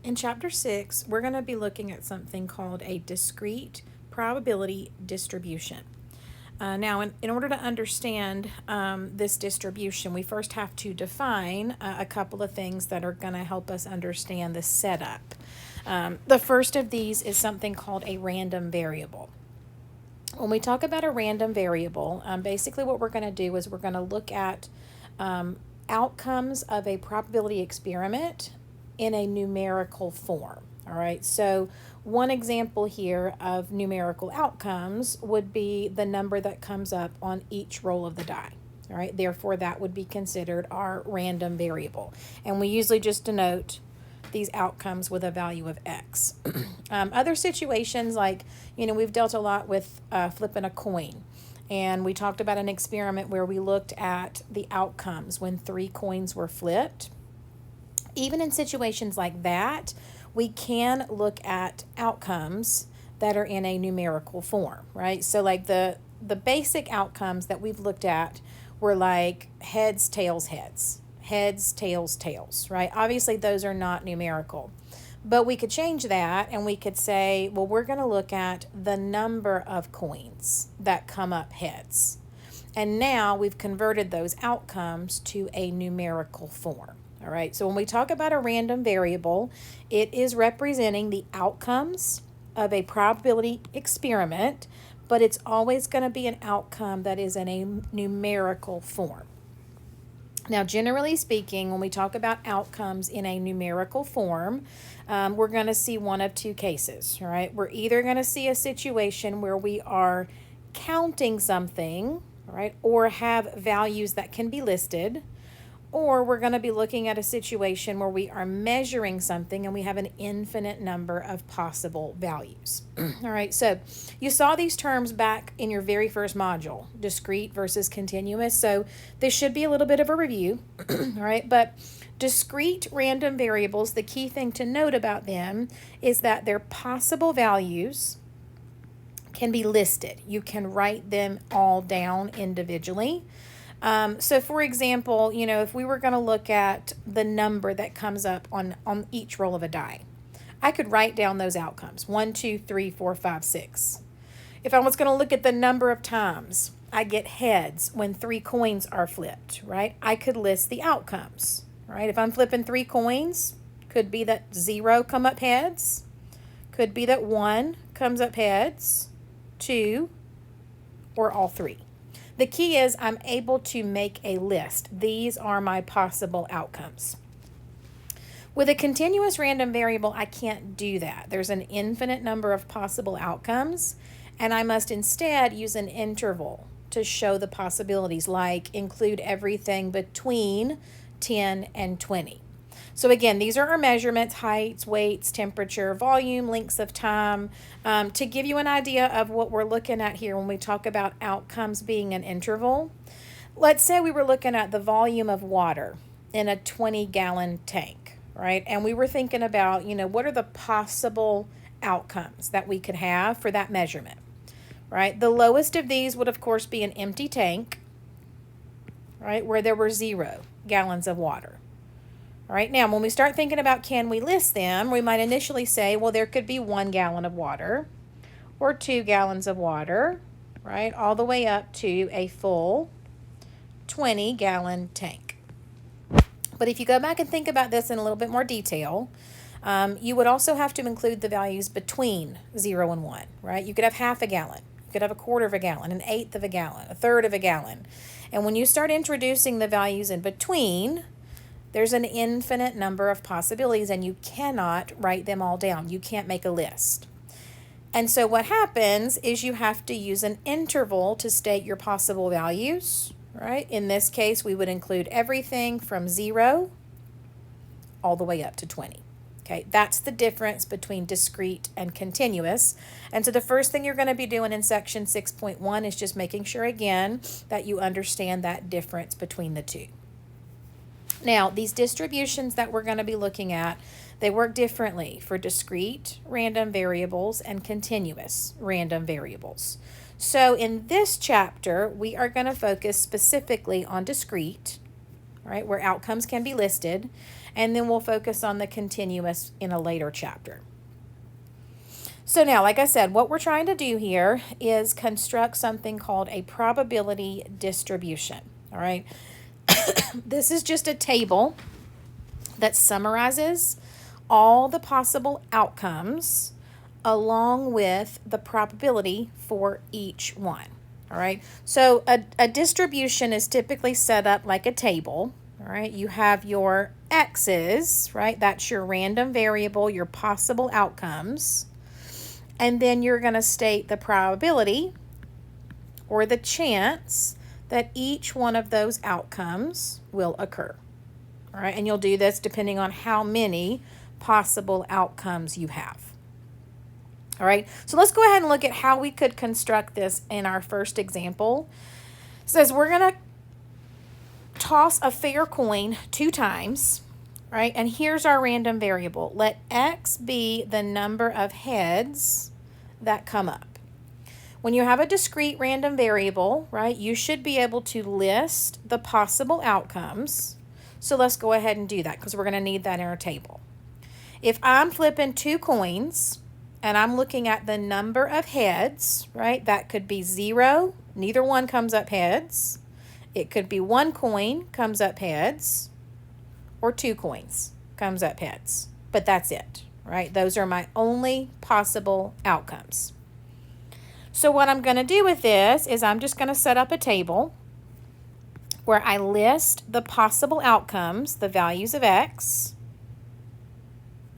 In Chapter 6, we're going to be looking at something called a discrete probability distribution. Now, in order to understand this distribution, we first have to define a couple of things that are going to help us understand the setup. The first of these is something called a random variable. When we talk about a random variable, basically what we're going to do is we're going to look at outcomes of a probability experiment in a numerical form. All right, so one example here of numerical outcomes would be the number that comes up on each roll of the die. All right, therefore that would be considered our random variable. And we usually just denote these outcomes with a value of X. Other situations, like, we've dealt a lot with flipping a coin. And we talked about an experiment where we looked at the outcomes when 3 coins were flipped. Even in situations like that, we can look at outcomes that are in a numerical form, right? So like the basic outcomes that we've looked at were like heads, tails, heads, heads, tails, tails, right? Obviously, those are not numerical. But we could change that and we could say, well, we're going to look at the number of coins that come up heads. And now we've converted those outcomes to a numerical form. All right, so when we talk about a random variable, it is representing the outcomes of a probability experiment, but it's always going to be an outcome that is in a numerical form. Now, generally speaking, when we talk about outcomes in a numerical form, we're going to see one of two cases, all right? We're either going to see a situation where we are counting something, all right, or have values that can be listed, or we're going to be looking at a situation where we are measuring something and we have an infinite number of possible values. All right, so you saw these terms back in your very first module, discrete versus continuous. So this should be a little bit of a review, all right? But discrete random variables, the key thing to note about them is that their possible values can be listed. You can write them all down individually. So for example, if we were going to look at the number that comes up on each roll of a die, I could write down those outcomes, 1, 2, 3, 4, 5, 6. If I was going to look at the number of times I get heads when 3 coins are flipped, right, I could list the outcomes, right? If I'm flipping 3 coins, could be that 0 come up heads, could be that 1 comes up heads, 2, or all 3. The key is I'm able to make a list. These are my possible outcomes. With a continuous random variable, I can't do that. There's an infinite number of possible outcomes, and I must instead use an interval to show the possibilities, like include everything between 10 and 20. So again, these are our measurements: heights, weights, temperature, volume, lengths of time, to give you an idea of what we're looking at here when we talk about outcomes being an interval. Let's say we were looking at the volume of water in a 20-gallon tank, right? And we were thinking about, what are the possible outcomes that we could have for that measurement, right? The lowest of these would, of course, be an empty tank, right, where there were 0 gallons of water. All right, now when we start thinking about can we list them, we might initially say, well, there could be 1 gallon of water or 2 gallons of water, right, all the way up to a full 20-gallon tank. But if you go back and think about this in a little bit more detail, you would also have to include the values between 0 and 1, right? You could have half a gallon, you could have a quarter of a gallon, an eighth of a gallon, a third of a gallon. And when you start introducing the values in between, there's an infinite number of possibilities, and you cannot write them all down. You can't make a list. And so what happens is you have to use an interval to state your possible values, right? In this case, we would include everything from 0 all the way up to 20. Okay, that's the difference between discrete and continuous. And so the first thing you're going to be doing in section 6.1 is just making sure, again, that you understand that difference between the two. Now, these distributions that we're going to be looking at, they work differently for discrete random variables and continuous random variables. So in this chapter, we are going to focus specifically on discrete, right, where outcomes can be listed. and then we'll focus on the continuous in a later chapter. So now, like I said, what we're trying to do here is construct something called a probability distribution, all right? This is just a table that summarizes all the possible outcomes along with the probability for each one, all right? So a distribution is typically set up like a table, all right? You have your x's, right? That's your random variable, your possible outcomes. And then you're going to state the probability or the chance that each one of those outcomes will occur. All right, and you'll do this depending on how many possible outcomes you have. All right, so let's go ahead and look at how we could construct this in our first example. It says we're going to toss a fair coin 2 times, right? And here's our random variable. Let x be the number of heads that come up. When you have a discrete random variable, right, you should be able to list the possible outcomes. So let's go ahead and do that because we're going to need that in our table. If I'm flipping 2 coins and I'm looking at the number of heads, right, that could be 0, neither one comes up heads. It could be 1 coin comes up heads, or 2 coins comes up heads. But that's it, right? Those are my only possible outcomes. So what I'm going to do with this is I'm just going to set up a table where I list the possible outcomes, the values of x,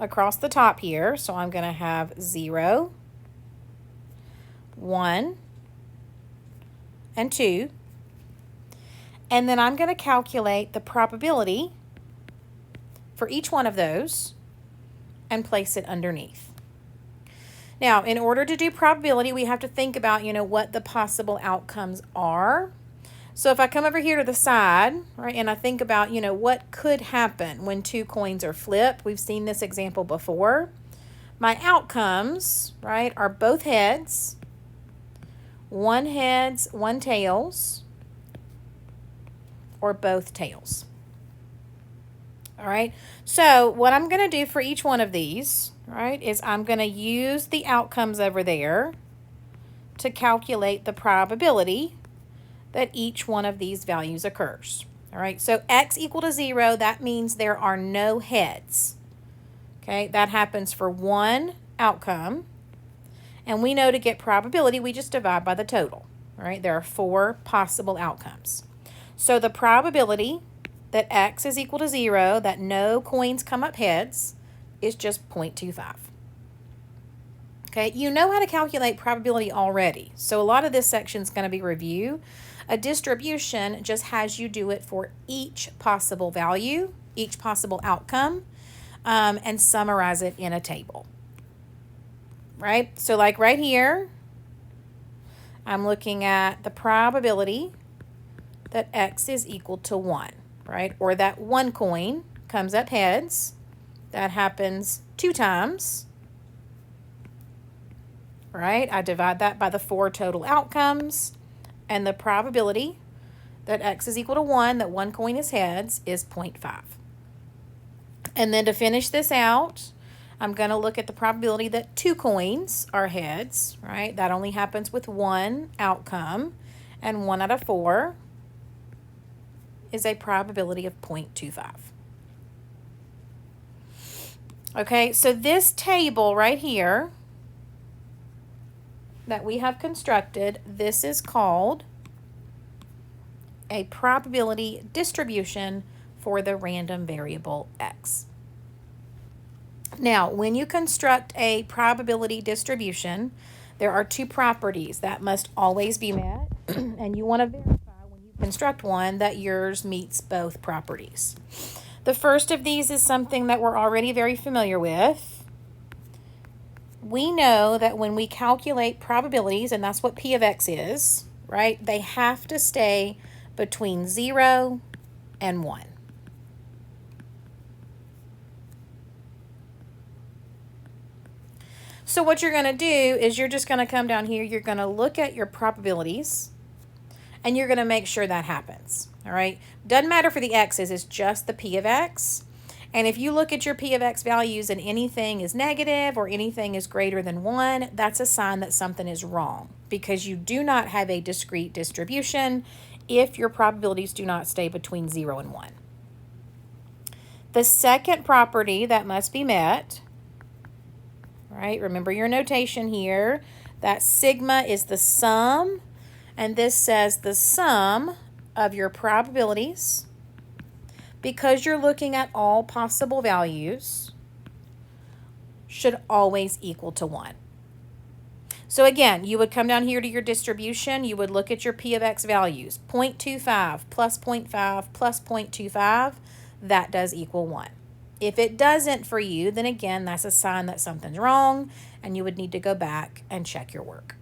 across the top here. So I'm going to have 0, 1, and 2. And then I'm going to calculate the probability for each one of those and place it underneath. Now, in order to do probability, we have to think about, what the possible outcomes are. So if I come over here to the side, right, and I think about, what could happen when 2 coins are flipped. We've seen this example before. My outcomes, right, are both heads, 1 heads, 1 tails, or both tails. All right, so what I'm going to do for each one of these, right, is I'm going to use the outcomes over there to calculate the probability that each one of these values occurs. All right, so x equal to 0, that means there are no heads. Okay, that happens for 1 outcome. And we know to get probability, we just divide by the total. All right, there are 4 possible outcomes. So the probability that x is equal to 0, that no coins come up heads, is just 0.25. Okay, you know how to calculate probability already. So a lot of this section is going to be review. A distribution just has you do it for each possible value, each possible outcome, and summarize it in a table. Right? So like right here, I'm looking at the probability that x is equal to 1, right? Or that 1 coin comes up heads. That happens 2 times, right? I divide that by the 4 total outcomes, and the probability that x is equal to 1, that 1 coin is heads, is 0.5. And then to finish this out, I'm going to look at the probability that 2 coins are heads, right? That only happens with 1 outcome, and 1 out of 4 is a probability of 0.25. Okay, so this table right here that we have constructed, this is called a probability distribution for the random variable x. Now, when you construct a probability distribution, there are 2 properties that must always be met, and you want to verify when you construct one that yours meets both properties. The first of these is something that we're already very familiar with. We know that when we calculate probabilities, and that's what P of x is, right? They have to stay between 0 and 1. So what you're going to do is you're just going to come down here, you're going to look at your probabilities, and you're going to make sure that happens, all right? Doesn't matter for the x's, it's just the P of x. And if you look at your P of X values and anything is negative or anything is greater than 1, that's a sign that something is wrong, because you do not have a discrete distribution if your probabilities do not stay between 0 and 1. The second property that must be met, right? Remember your notation here, that sigma is the sum, and this says the sum of your probabilities, because you're looking at all possible values, should always equal to 1. So again, you would come down here to your distribution, you would look at your P of X values, 0.25 plus 0.5 plus 0.25, that does equal 1. If it doesn't for you, then again, that's a sign that something's wrong, and you would need to go back and check your work.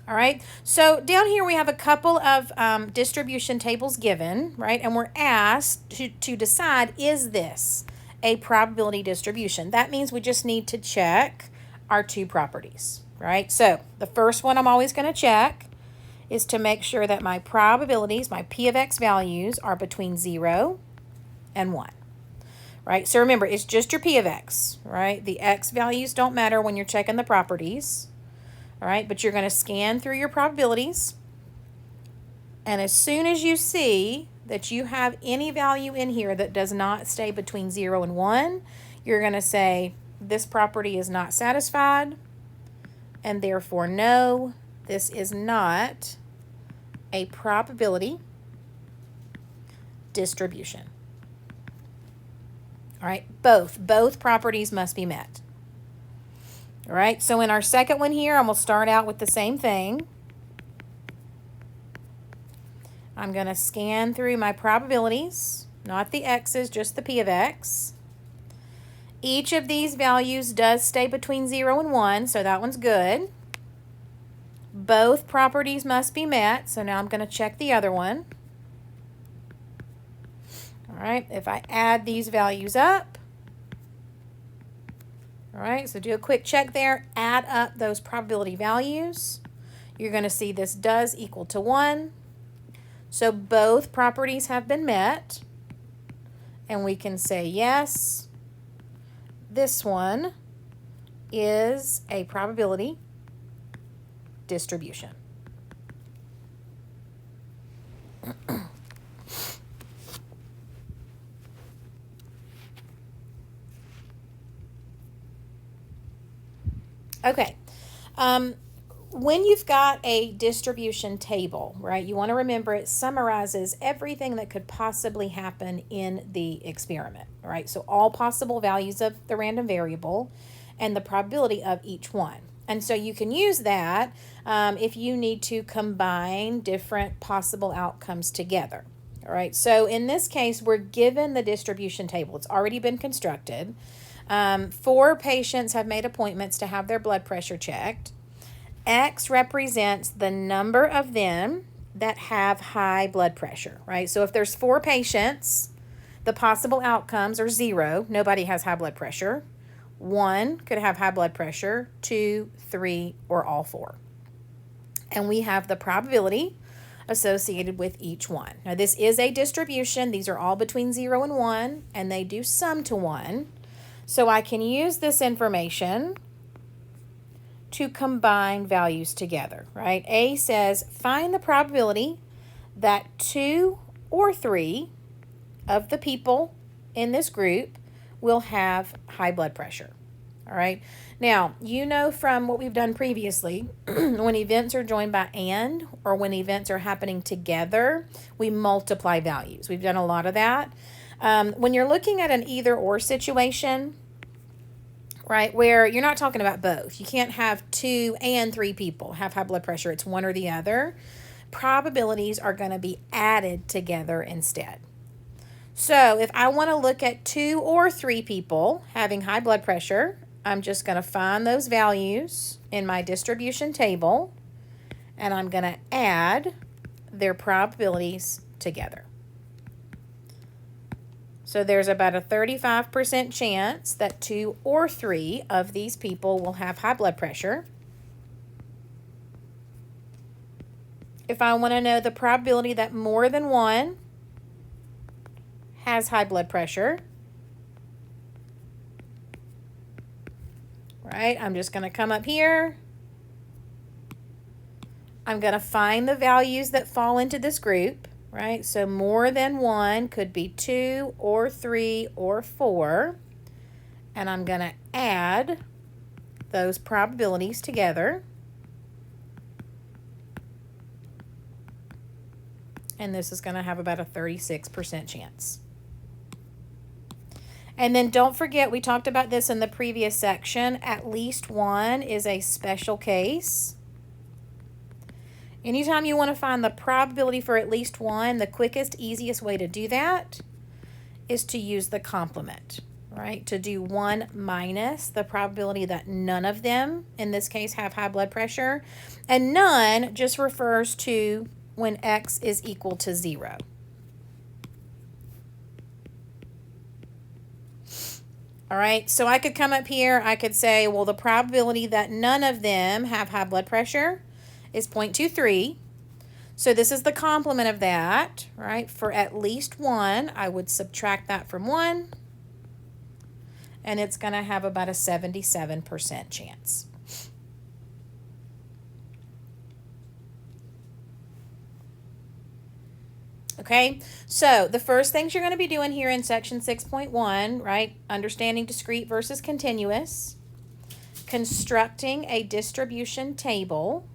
All right, so down here we have a couple of distribution tables given, right? And we're asked to decide, is this a probability distribution? That means we just need to check our two properties, right? So the first one I'm always going to check is to make sure that my probabilities, my P of X values, are between 0 and 1, right? So remember, it's just your P of X, right? The X values don't matter when you're checking the properties. All right, but you're going to scan through your probabilities, and as soon as you see that you have any value in here that does not stay between 0 and 1, you're going to say this property is not satisfied, and therefore no, this is not a probability distribution. All right, both properties must be met. All right, so in our second one here, I'm going to start out with the same thing. I'm going to scan through my probabilities, not the X's, just the P of X. Each of these values does stay between 0 and 1, so that one's good. Both properties must be met, so now I'm going to check the other one. All right, if I add these values up, all right, so do a quick check there, add up those probability values. You're going to see this does equal to 1. So both properties have been met, and we can say yes, this one is a probability distribution. Okay, when you've got a distribution table, right, you want to remember it summarizes everything that could possibly happen in the experiment, right? So all possible values of the random variable and the probability of each one. And so you can use that if you need to combine different possible outcomes together. All right, so in this case, we're given the distribution table. It's already been constructed. 4 patients have made appointments to have their blood pressure checked. X represents the number of them that have high blood pressure, right? So if there's 4 patients, the possible outcomes are 0, nobody has high blood pressure. 1 could have high blood pressure, 2, 3, or all 4. And we have the probability associated with each one. Now this is a distribution. These are all between 0 and 1, and they do sum to 1. So I can use this information to combine values together, right? A says, find the probability that 2 or 3 of the people in this group will have high blood pressure, all right? Now, you know from what we've done previously, when events are joined by and, or when events are happening together, we multiply values. We've done a lot of that. When you're looking at an either or situation, right, where you're not talking about both. You can't have 2 and 3 people have high blood pressure. It's one or the other. Probabilities are going to be added together instead. So if I want to look at 2 or 3 people having high blood pressure, I'm just going to find those values in my distribution table, and I'm going to add their probabilities together. So there's about a 35% chance that 2 or 3 of these people will have high blood pressure. If I want to know the probability that more than one has high blood pressure. Right, I'm just going to come up here. I'm going to find the values that fall into this group, right? So more than one could be 2 or 3 or 4. And I'm going to add those probabilities together. And this is going to have about a 36% chance. And then don't forget, we talked about this in the previous section, at least one is a special case. Anytime you want to find the probability for at least one, the quickest, easiest way to do that is to use the complement, right? To do 1 minus the probability that none of them, in this case, have high blood pressure. And none just refers to when x is equal to 0. All right, so I could come up here, I could say, well, the probability that none of them have high blood pressure is 0.23. So this is the complement of that, right? For at least one, I would subtract that from 1, and it's going to have about a 77% chance. Okay, so the first things you're going to be doing here in section 6.1, right? Understanding discrete versus continuous, constructing a distribution table,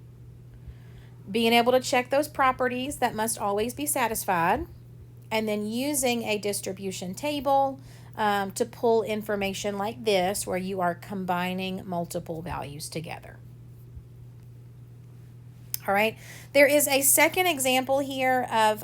being able to check those properties that must always be satisfied, and then using a distribution table to pull information like this where you are combining multiple values together. All right, there is a second example here of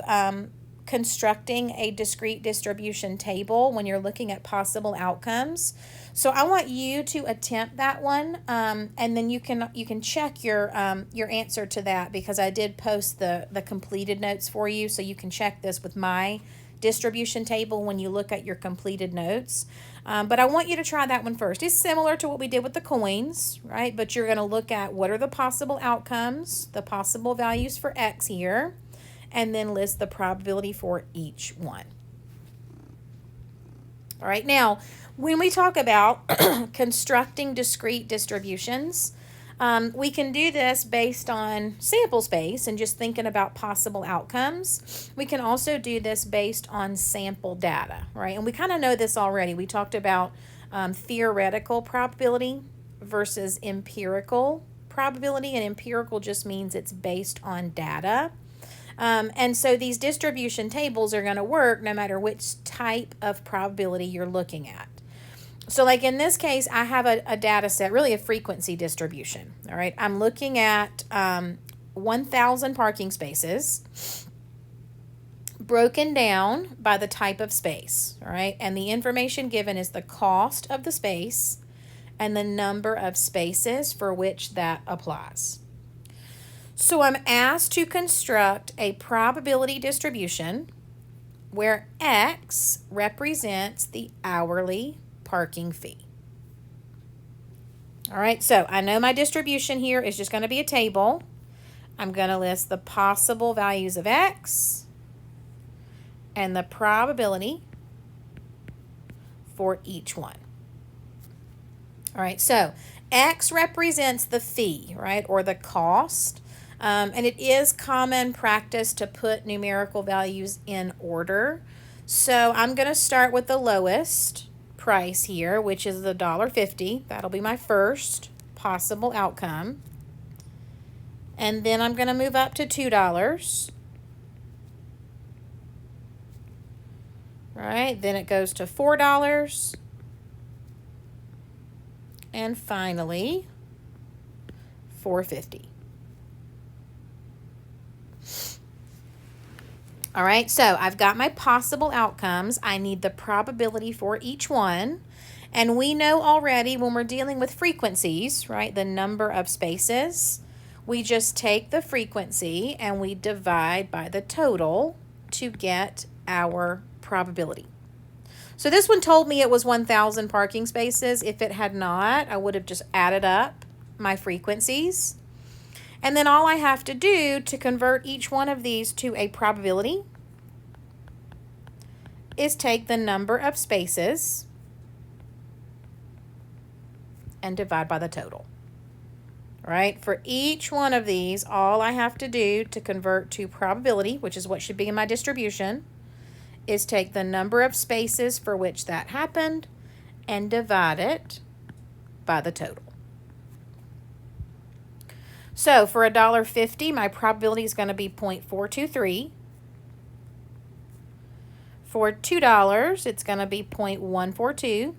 constructing a discrete distribution table when you're looking at possible outcomes. So I want you to attempt that one, and then you can check your answer to that, because I did post the completed notes for you, so you can check this with my distribution table when you look at your completed notes. But I want you to try that one first. It's similar to what we did with the coins, right? But you're going to look at what are the possible outcomes, the possible values for x here, and then list the probability for each one. All right, now, when we talk about constructing discrete distributions, we can do this based on sample space and just thinking about possible outcomes. We can also do this based on sample data, right? And we kind of know this already. We talked about theoretical probability versus empirical probability, and empirical just means it's based on data. And so these distribution tables are going to work no matter which type of probability you're looking at. So like in this case, I have a data set, really a frequency distribution. All right, I'm looking at 1,000 parking spaces broken down by the type of space. All right, and the information given is the cost of the space and the number of spaces for which that applies. So I'm asked to construct a probability distribution where x represents the hourly parking fee. All right, so I know my distribution here is just going to be a table. I'm going to list the possible values of x and the probability for each one. All right, so x represents the fee, right, or the cost. And it is common practice to put numerical values in order. So I'm going to start with the lowest price here, which is the $1.50. That'll be my first possible outcome. And then I'm going to move up to $2. Right, then it goes to $4. And finally, $4.50. All right, so I've got my possible outcomes. I need the probability for each one. And we know already when we're dealing with frequencies, right, the number of spaces, we just take the frequency and we divide by the total to get our probability. So this one told me it was 1,000 parking spaces. If it had not, I would have just added up my frequencies. And then all I have to do to convert each one of these to a probability is take the number of spaces and divide by the total. Right? For each one of these, all I have to do to convert to probability, which is what should be in my distribution, is take the number of spaces for which that happened and divide it by the total. So for $1.50, my probability is going to be 0.423. For $2, it's going to be 0.142.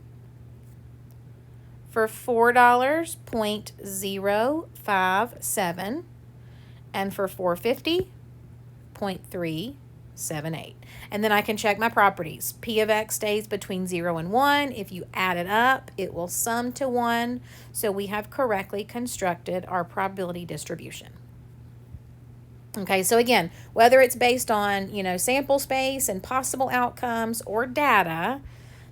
For $4, 0.057. And for $4.50, 0.378. And then I can check my properties. P of x stays between 0 and 1. If you add it up, it will sum to 1. So we have correctly constructed our probability distribution. Okay, so again, whether it's based on, sample space and possible outcomes or data,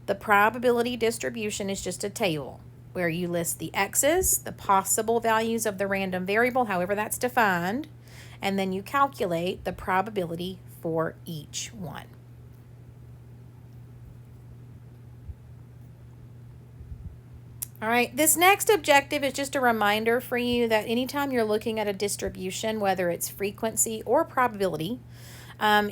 the probability distribution is just a table where you list the x's, the possible values of the random variable, however that's defined, and then you calculate the probability for each one. All right, this next objective is just a reminder for you that anytime you're looking at a distribution, whether it's frequency or probability,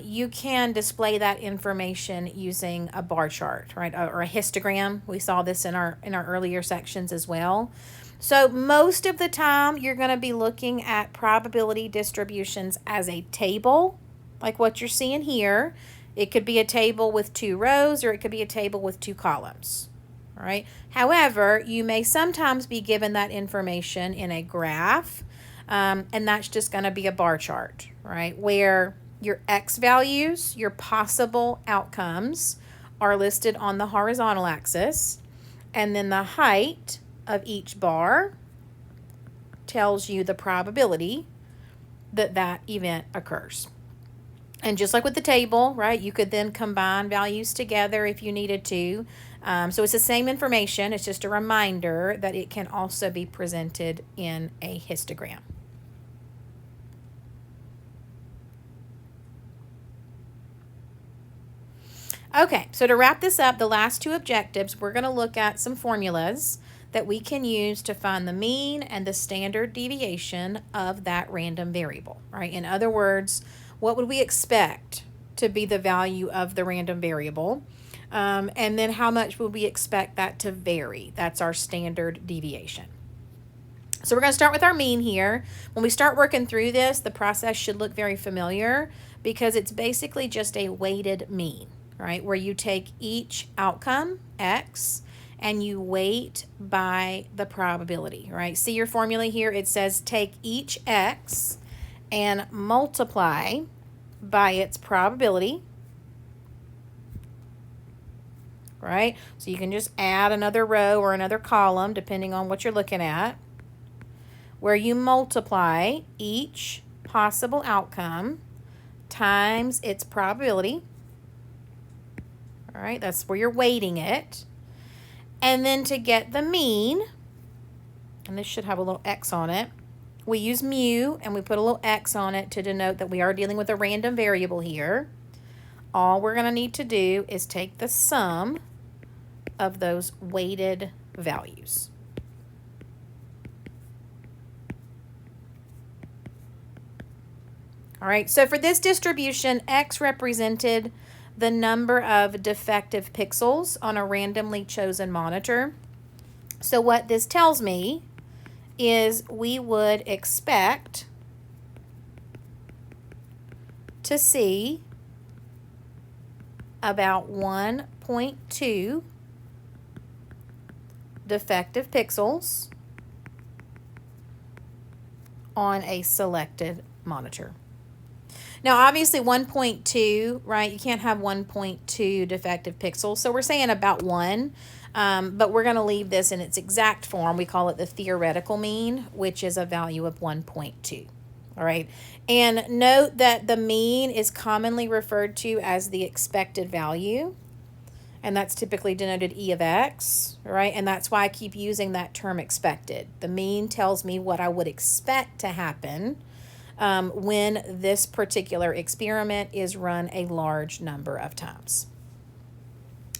you can display that information using a bar chart, right, or a histogram. We saw this in our earlier sections as well. So most of the time, you're going to be looking at probability distributions as a table, like what you're seeing here. It could be a table with 2 rows, or it could be a table with 2 columns. All right. However, you may sometimes be given that information in a graph, and that's just going to be a bar chart, right, where your x values, your possible outcomes, are listed on the horizontal axis, and then the height of each bar tells you the probability that that event occurs. And just like with the table, right, you could then combine values together if you needed to. So it's the same information. It's just a reminder that it can also be presented in a histogram. Okay, so to wrap this up, the last 2 objectives, we're going to look at some formulas that we can use to find the mean and the standard deviation of that random variable, right? In other words, what would we expect to be the value of the random variable? And then how much would we expect that to vary? That's our standard deviation. So we're going to start with our mean here. When we start working through this, the process should look very familiar because it's basically just a weighted mean, right? Where you take each outcome, x, and you weight by the probability, right? See your formula here? It says take each x and multiply by its probability, right? So you can just add another row or another column depending on what you're looking at, where you multiply each possible outcome times its probability. All right, that's where you're weighting it. And then to get the mean, and this should have a little x on it, we use mu and we put a little x on it to denote that we are dealing with a random variable here. All we're going to need to do is take the sum of those weighted values. All right, so for this distribution, x represented the number of defective pixels on a randomly chosen monitor. So what this tells me is we would expect to see about 1.2 defective pixels on a selected monitor. Now, obviously 1.2, right? You can't have 1.2 defective pixels. So we're saying about 1, but we're going to leave this in its exact form. We call it the theoretical mean, which is a value of 1.2. All right. And note that the mean is commonly referred to as the expected value. And that's typically denoted E of x, right? And that's why I keep using that term expected. The mean tells me what I would expect to happen when this particular experiment is run a large number of times.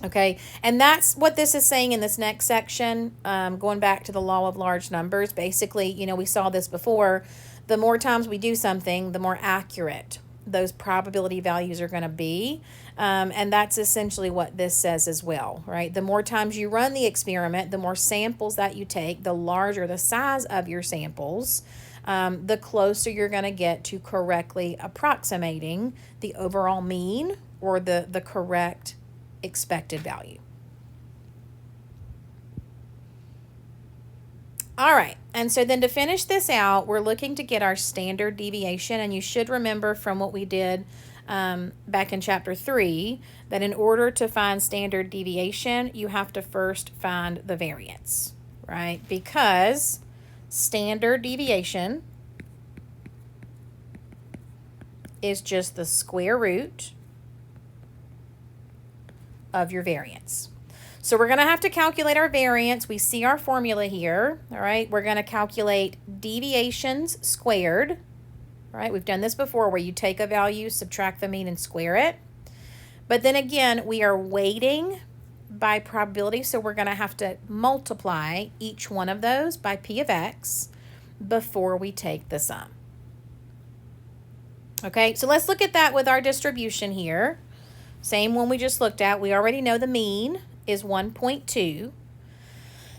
Okay, and that's what this is saying in this next section, going back to the law of large numbers. Basically, you know, we saw this before. The more times we do something, the more accurate those probability values are going to be. And that's essentially what this says as well, right? The more times you run the experiment, the more samples that you take, the larger the size of your samples, the closer you're going to get to correctly approximating the overall mean or the correct expected value. All right, and so then to finish this out, we're looking to get our standard deviation, and you should remember from what we did back in chapter 3 that in order to find standard deviation, you have to first find the variance, right? Because standard deviation is just the square root of your variance. So we're going to have to calculate our variance. We see our formula here, all right? We're going to calculate deviations squared, all right? We've done this before where you take a value, subtract the mean, and square it. But then again, we are weighting by probability, so we're going to have to multiply each one of those by P of X before we take the sum. Okay, so let's look at that with our distribution here. Same one we just looked at. We already know the mean is 1.2.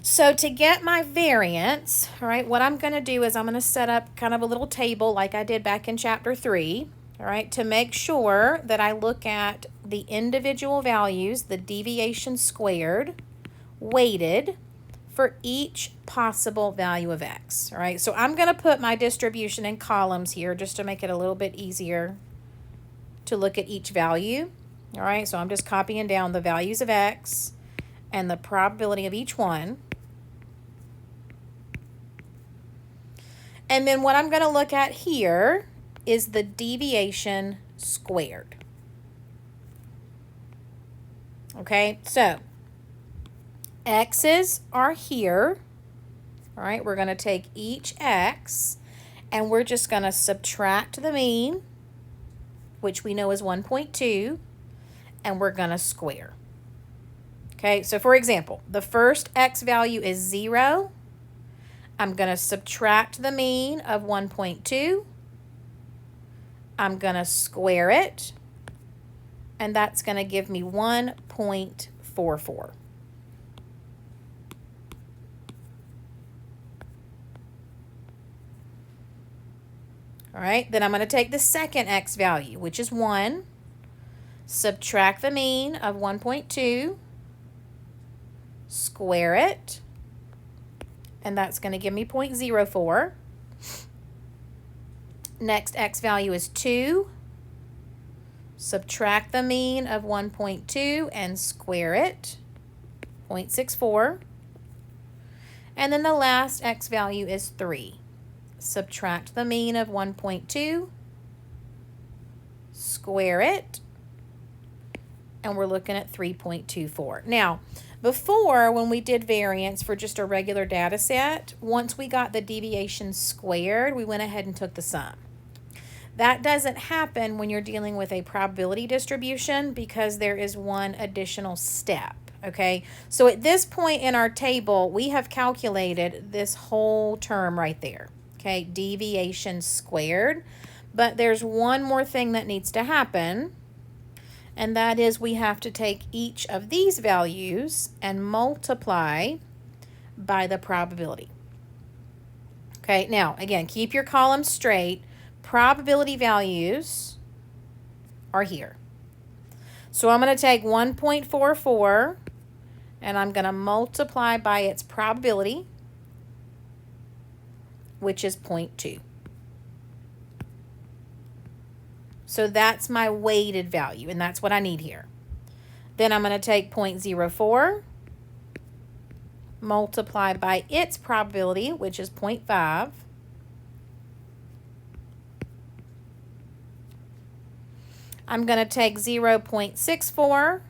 So to get my variance, all right, what I'm going to do is I'm going to set up kind of a little table like I did back in chapter 3, all right, to make sure that I look at the individual values, the deviation squared, weighted for each possible value of X, all right? So I'm going to put my distribution in columns here just to make it a little bit easier to look at each value. All right, so I'm just copying down the values of X and the probability of each one. And then what I'm going to look at here is the deviation squared. Okay, so X's are here. All right, we're going to take each X and we're just going to subtract the mean, which we know is 1.2. And we're going to square. Okay, so for example, the first X value is 0. I'm going to subtract the mean of 1.2. I'm going to square it, and that's going to give me 1.44. All right, then I'm going to take the second X value, which is 1. Subtract the mean of 1.2, square it, and that's going to give me 0.04. Next X value is 2. Subtract the mean of 1.2 and square it, 0.64. And then the last X value is 3. Subtract the mean of 1.2, square it, and we're looking at 3.24. Now, before, when we did variance for just a regular data set, once we got the deviation squared, we went ahead and took the sum. That doesn't happen when you're dealing with a probability distribution because there is one additional step, okay? So at this point in our table, we have calculated this whole term right there, okay? Deviation squared. But there's one more thing that needs to happen, and that is we have to take each of these values and multiply by the probability. Okay, now, again, keep your columns straight. Probability values are here. So I'm going to take 1.44, and I'm going to multiply by its probability, which is 0.2. So that's my weighted value, and that's what I need here. Then I'm going to take 0.04, multiply by its probability, which is 0.5. I'm going to take 0.64,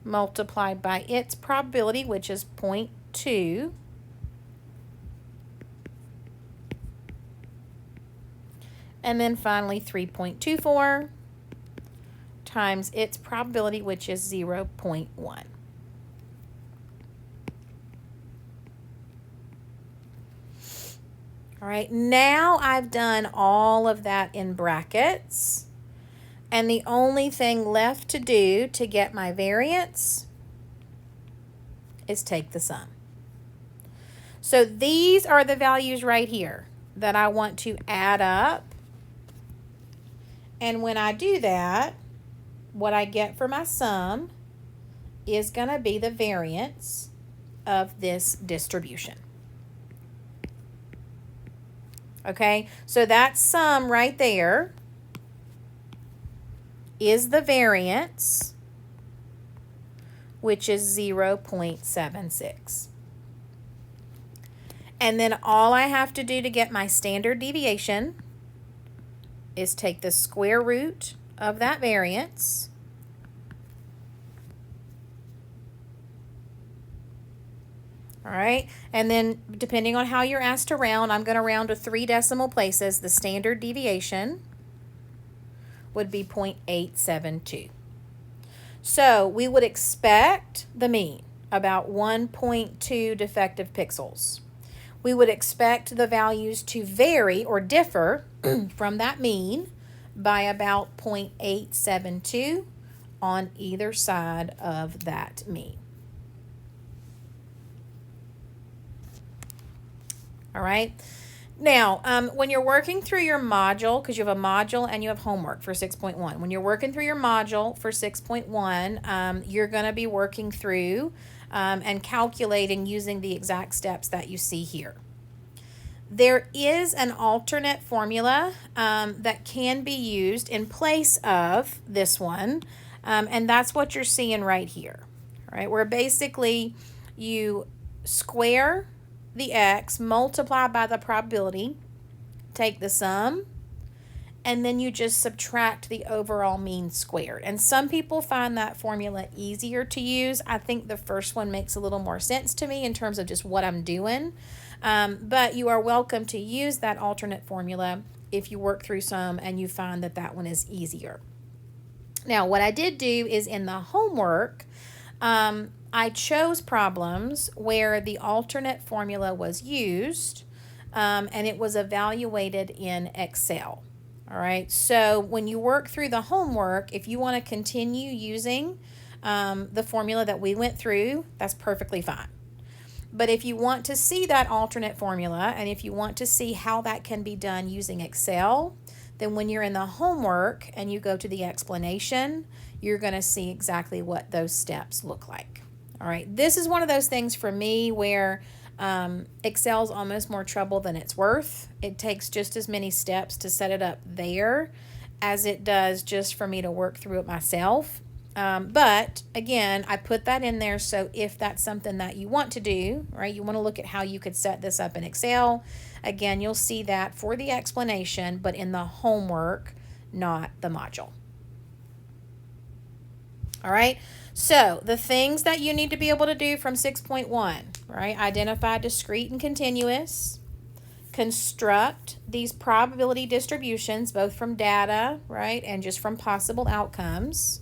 multiply by its probability, which is 0.2. And then finally 3.24 times its probability, which is 0.1. All right, now I've done all of that in brackets, and the only thing left to do to get my variance is take the sum. So these are the values right here that I want to add up. And when I do that, what I get for my sum is going to be the variance of this distribution. Okay, so that sum right there is the variance, which is 0.76. And then all I have to do to get my standard deviation is take the square root of that variance all right, and then depending on how you're asked to round, I'm going to round to 3 decimal places. The standard deviation would be 0.872. So we would expect the mean, about 1.2 defective pixels. We would expect the values to vary or differ from that mean by about 0.872 on either side of that mean. All right. Now, when you're working through your module, because you have a module and you have homework for 6.1, when you're working through your module for 6.1, you're going to be working through and calculating using the exact steps that you see here. There is an alternate formula that can be used in place of this one, and that's what you're seeing right here. All right, where basically you square the x, multiply by the probability, take the sum, and then you just subtract the overall mean squared. And some people find that formula easier to use. I think the first one makes a little more sense to me in terms of just what I'm doing. But you are welcome to use that alternate formula if you work through some and you find that that one is easier. Now, what I did do is in the homework, I chose problems where the alternate formula was used and it was evaluated in Excel. All right, so when you work through the homework, if you want to continue using the formula that we went through, that's perfectly fine. But if you want to see that alternate formula and if you want to see how that can be done using Excel, then when you're in the homework and you go to the explanation, you're going to see exactly what those steps look like. All right, this is one of those things for me where Excel's almost more trouble than it's worth. It takes just as many steps to set it up there as it does just for me to work through it myself. But again, I put that in there so if that's something that you want to do, right, you want to look at how you could set this up in Excel. Again, you'll see that for the explanation, but in the homework, not the module. All right, so the things that you need to be able to do from 6.1, right? Identify discrete and continuous. Construct these probability distributions, both from data, right, and just from possible outcomes.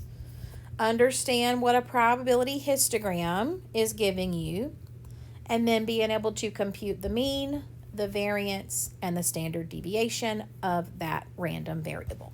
Understand what a probability histogram is giving you, and then being able to compute the mean, the variance, and the standard deviation of that random variable.